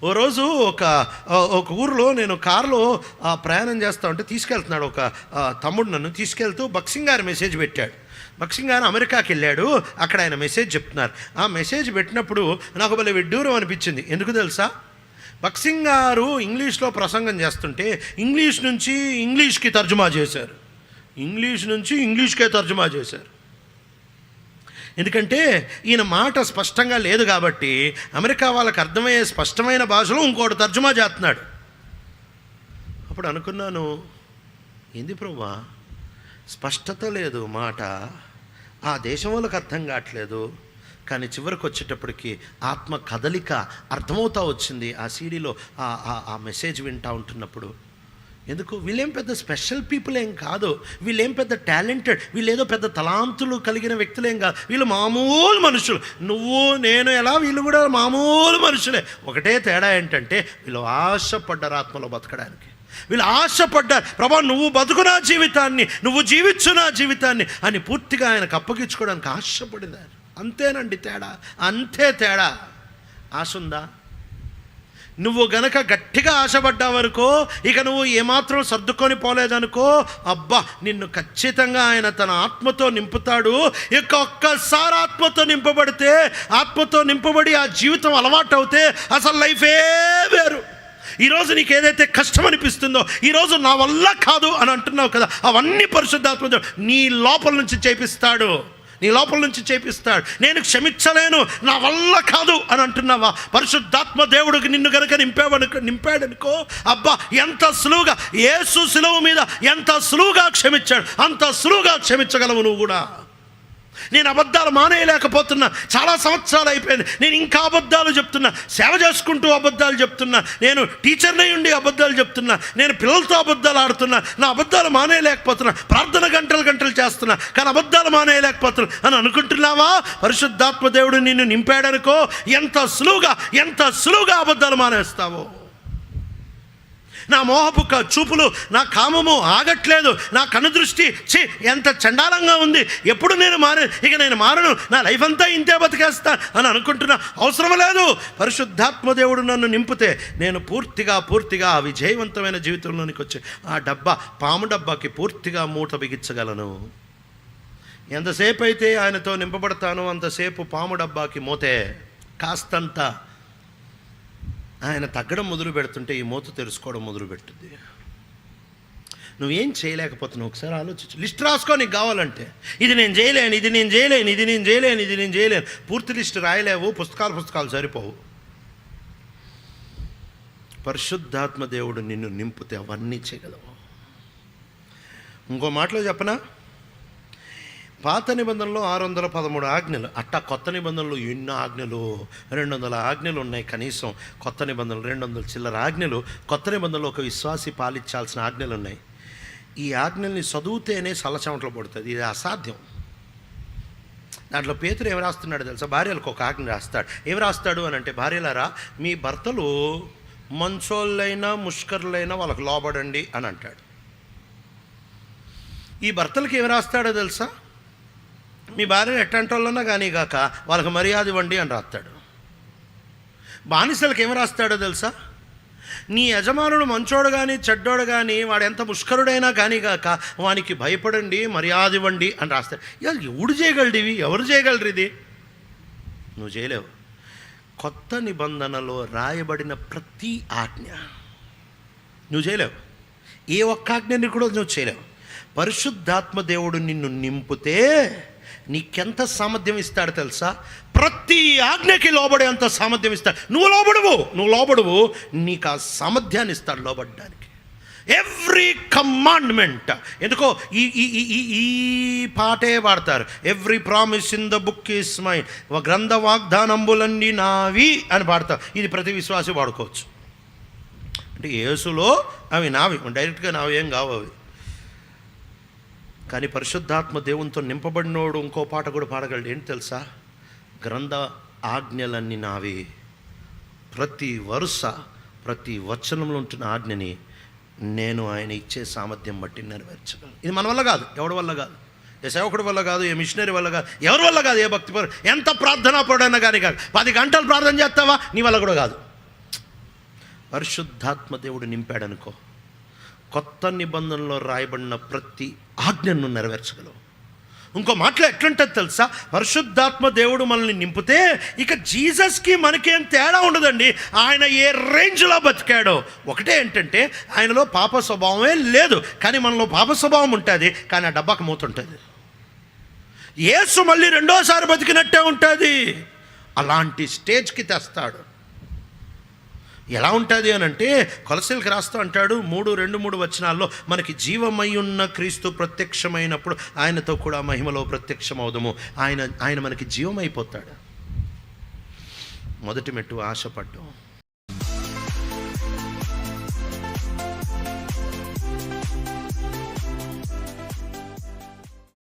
ఓ రోజు ఒక ఊరిలో నేను కారులో ప్రయాణం చేస్తూ ఉంటే తీసుకెళ్తున్నాడు ఒక తమ్ముడు, నన్ను తీసుకెళ్తూ బక్సింగ్ గారు మెసేజ్ పెట్టాడు. బక్సింగ్ గారు అమెరికాకి వెళ్ళాడు, అక్కడ ఆయన మెసేజ్ చెప్తున్నారు. ఆ మెసేజ్ పెట్టినప్పుడు నాకు భలే విడ్డూరం అనిపించింది. ఎందుకు తెలుసా? బక్సింగ్ గారు ఇంగ్లీష్లో ప్రసంగం చేస్తుంటే ఇంగ్లీష్ నుంచి ఇంగ్లీష్కి తర్జుమా చేశారు, ఇంగ్లీష్ నుంచి ఇంగ్లీష్కే తర్జుమా చేశారు. ఎందుకంటే ఈయన మాట స్పష్టంగా లేదు కాబట్టి అమెరికా వాళ్ళకి అర్థమయ్యే స్పష్టమైన భాషలో ఇంకోటి తర్జుమా చేస్తున్నాడు. అప్పుడు అనుకున్నాను, ఏంది ప్రభువా, స్పష్టత లేదు మాట, ఆ దేశం వాళ్ళకి అర్థం కావట్లేదు. కానీ చివరికి వచ్చేటప్పటికి ఆత్మ కదలిక అర్థమవుతూ వచ్చింది ఆ సీడీలో ఆ మెసేజ్ వింటూ ఉంటున్నప్పుడు. ఎందుకు? వీళ్ళేం పెద్ద స్పెషల్ పీపుల్ ఏం కాదు, వీళ్ళేం పెద్ద టాలెంటెడ్, వీళ్ళేదో పెద్ద తలాంతులు కలిగిన వ్యక్తులేం కాదు, వీళ్ళు మామూలు మనుషులు. నువ్వు నేను ఎలా, వీళ్ళు కూడా మామూలు మనుషులే. ఒకటే తేడా ఏంటంటే వీళ్ళు ఆశపడ్డారు ఆత్మలో బతకడానికి. వీళ్ళు ఆశపడ్డారు, ప్రభా నువ్వు బతుకునా జీవితాన్ని, నువ్వు జీవించు నా జీవితాన్ని అని పూర్తిగా ఆయనకు అప్పగించుకోవడానికి ఆశపడినారు. అంతేనండి తేడా, అంతే తేడా. ఆశ ఉందా? నువ్వు గనక గట్టిగా ఆశపడ్డావనుకో, ఇక నువ్వు ఏమాత్రం సర్దుకొని పోలేదనుకో, అబ్బా నిన్ను ఖచ్చితంగా ఆయన తన ఆత్మతో నింపుతాడు. ఇక ఒక్కసారి ఆత్మతో నింపబడితే, ఆత్మతో నింపబడి ఆ జీవితం అలవాటు అవుతే అసలు లైఫే వేరు. ఈరోజు నీకు ఏదైతే కష్టం అనిపిస్తుందో, ఈరోజు నా వల్ల కాదు అని అంటున్నావు కదా, అవన్నీ పరిశుద్ధాత్మ నీ లోపల నుంచి చేపిస్తాడు, నీ లోపల నుంచి చేపిస్తాడు. నేను క్షమించలేను, నా వల్ల కాదు అని అంటున్నావా, పరిశుద్ధాత్మ దేవుడికి నిన్ను కనుక నింపాడనుకో, అబ్బా ఎంత సులువుగా, యేసు శిలువ మీద ఎంత సులువుగా క్షమించాడు, అంత సులువుగా క్షమించగలవు నువ్వు కూడా. నేను అబద్ధాలు మానేయలేకపోతున్నా, చాలా సంవత్సరాలు అయిపోయింది, నేను ఇంకా అబద్ధాలు చెప్తున్నా, సేవ చేసుకుంటూ అబద్ధాలు చెప్తున్నా, నేను టీచర్నై ఉండి అబద్ధాలు చెప్తున్నా, నేను పిల్లలతో అబద్ధాలు ఆడుతున్నా, నా అబద్ధాలు మానేయలేకపోతున్నా, ప్రార్థన గంటలు చేస్తున్నా, కానీ అబద్ధాలు మానేయలేకపోతున్నా అని అనుకుంటున్నావా? పరిశుద్ధాత్మ దేవుడు నిన్ను నింపాడనుకో, ఎంత సులువుగా అబద్ధాలు మానేస్తావో. నా మోహపు చూపులు, నా కామము ఆగట్లేదు, నా కనుదృష్టి ఎంత చండాలంగా ఉంది, ఎప్పుడు నేను నేను మారను, నా లైఫ్ అంతా ఇంతే బతికేస్తా అని అనుకుంటున్నా. అవసరం లేదు. పరిశుద్ధాత్మ దేవుడు నన్ను నింపితే నేను పూర్తిగా ఆ విజయవంతమైన జీవితంలోనికి వచ్చి ఆ పాము డబ్బాకి పూర్తిగా మూట బిగించగలను. ఎంతసేపు అయితే ఆయనతో నింపబడతానో అంతసేపు పాము డబ్బాకి మూతే. కాస్తంత ఆయన తగ్గడం మొదలు పెడుతుంటే ఈ మూత తెరుచుకోవడం మొదలు పెట్టుద్ది. నువ్వేం చేయలేకపోతున్నావు ఒకసారి ఆలోచించు. లిస్ట్ రాసుకో నీకు కావాలంటే. ఇది నేను చేయలేను. పూర్తి లిస్ట్ రాయలేవు, పుస్తకాలు సరిపోవు. పరిశుద్ధాత్మ దేవుడు నిన్ను నింపితే అవన్నీ చేయగలవు. ఇంకో మాటలో చెప్పనా, పాత నిబంధనలో 613 ఆజ్ఞలు, అట్టా కొత్త నిబంధనలు ఎన్నో ఆజ్ఞలు, 200 ఆజ్ఞలు ఉన్నాయి కనీసం. కొత్త నిబంధనలు 200 చిల్లర ఆజ్ఞలు. కొత్త నిబంధనలో ఒక విశ్వాసి పాలించాల్సిన ఆజ్ఞలు ఉన్నాయి. ఈ ఆజ్ఞల్ని చదివితేనే సల్లచెమటలు పడుతుంది, ఇది అసాధ్యం. దాంట్లో పేతురు ఏమి రాస్తున్నాడు తెలుసా? భార్యలకు ఒక ఆజ్ఞ రాస్తాడు. ఏమి రాస్తాడు అని అంటే, భార్యలారా మీ భర్తలు మంచోళ్ళైనా ముష్కరులైనా వాళ్ళకు లోబడండి అని అంటాడు. ఈ భర్తలకు ఏమి రాస్తాడో తెలుసా? మీ భార్యను ఎట్టంటోళ్ళన్నా కానీ కాక వాళ్ళకి మర్యాద ఇవ్వండి అని రాస్తాడు. బానిసలకు ఏమి రాస్తాడో తెలుసా? నీ యజమానుడు మంచోడు కానీ చెడ్డోడు కానీ, వాడు ఎంత ముష్కరుడైనా కానీ కాక వానికి భయపడండి, మర్యాద ఇవ్వండి అని రాస్తాడు. ఎవడు చేయగలడు ఇవి? ఎవరు చేయగలరు ఇది? నువ్వు చేయలేవు. కొత్త నిబంధనలో రాయబడిన ప్రతి ఆజ్ఞ నువ్వు చేయలేవు. ఏ ఒక్క ఆజ్ఞని కూడా నువ్వు చేయలేవు. పరిశుద్ధాత్మ దేవుడు నిన్ను నింపితే నీకెంత సామర్థ్యం ఇస్తాడు తెలుసా? ప్రతి ఆజ్ఞకి లోబడేంత సామర్థ్యం ఇస్తాడు. నువ్వు లోబడువు, నీకు ఆ సామర్థ్యాన్ని ఇస్తాడు లోబడడానికి. Every commandment. ఎందుకో ఈ పాటే పాడతారు, every promise in the book is mine, గ్రంథ వాగ్దానంబులన్నీ నావి అని పాడతారు. ఇది ప్రతి విశ్వాసి వాడుకోవచ్చు. అంటే యేసులో అవి నావి, డైరెక్ట్గా నావి ఏం కావు అవి. కానీ పరిశుద్ధాత్మ దేవునితో నింపబడినోడు ఇంకో పాట కూడా పాడగలడు. ఏంటి తెలుసా? గ్రంథ ఆజ్ఞలన్నీ నావి. ప్రతి వరుస, ప్రతి వచనంలో ఉంటున్న ఆజ్ఞని నేను ఆయన ఇచ్చే సామర్థ్యం బట్టి నెరవేర్చగలను. ఇది మన వల్ల కాదు, ఎవడి వల్ల కాదు, ఏ సేవకుడి వల్ల కాదు, ఏ మిషనరీ వల్ల కాదు, ఎవరి వల్ల కాదు, ఏ భక్తి ఎంత ప్రార్థనా పడైనా కానీ కాదు. 10 గంటలు ప్రార్థన చేస్తావా? నీ వల్ల కూడా కాదు. పరిశుద్ధాత్మ దేవుడు నింపాడనుకో, కొత్త నిబంధనలో రాయబడిన ప్రతి ఆజ్ఞను నెరవేర్చగలవు. ఇంకో మాటలో ఎట్లుంటుంది తెలుసా, పరిశుద్ధాత్మ దేవుడు మనల్ని నింపితే ఇక జీసస్కి మనకేం తేడా ఉండదండి. ఆయన ఏ రేంజ్లో బతికాడో, ఒకటే ఏంటంటే ఆయనలో పాప స్వభావమే లేదు, కానీ మనలో పాప స్వభావం ఉంటుంది, కానీ ఆ డబ్బాకు మూతుంటుంది. యేసు మళ్ళీ రెండోసారి బతికినట్టే ఉంటుంది. అలాంటి స్టేజ్కి తెస్తాడు. ఎలా ఉంటుంది అని అంటే, కొలసీలకు రాస్తూ అంటాడు 3:2-3 వచనాల్లో, మనకి జీవమై ఉన్న క్రీస్తు ప్రత్యక్షమైనప్పుడు ఆయనతో కూడా మహిమలో ప్రత్యక్షమవుదము. ఆయన మనకి జీవమైపోతాడు. మొదటి మెట్టు ఆశపడ్డం.